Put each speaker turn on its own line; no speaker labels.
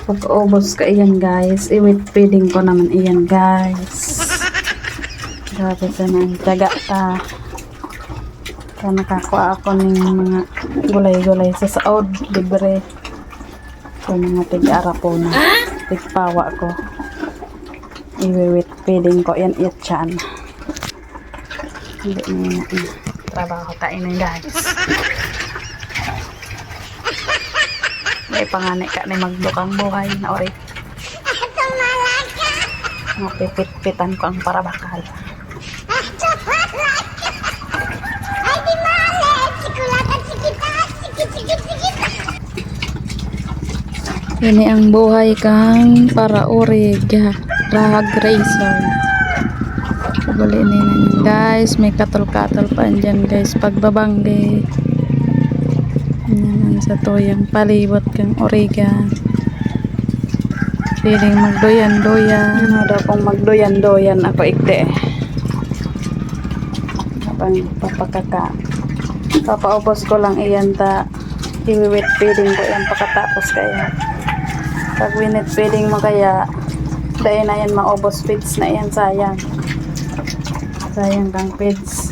Pag ubos ka iyan guys, i-wait feeding ko naman iyan guys. Grabe sa nang tiyaga ta. Kaya nakakuha ako ng mga gulay-gulay sa saod, libre. So mga tig-ara po na. Tigpawa ko. I-wait feeding ko yan itchan. Hindi na trabaho tayo na guys. May panganay ka na magdukang buhay na ori. Mapipit-pitan ko ang parabakal. Ini ang buhay kang para orig rag racer. Bali ni guys, may katol-katol pa andyan guys pagbabangge. Yan sa toyang palibot kang origa. Piling magdoyan-doyan. Ano daw kung magdoyan-doyan ako ikte. Kapag papakaka. Papaubos ko lang iyan ta. I-wet feeding ko yan pagkatapos kaya. Pag winit feeding mo kaya dahil na yan maubos feeds na yan sayang. Sayang kang feeds.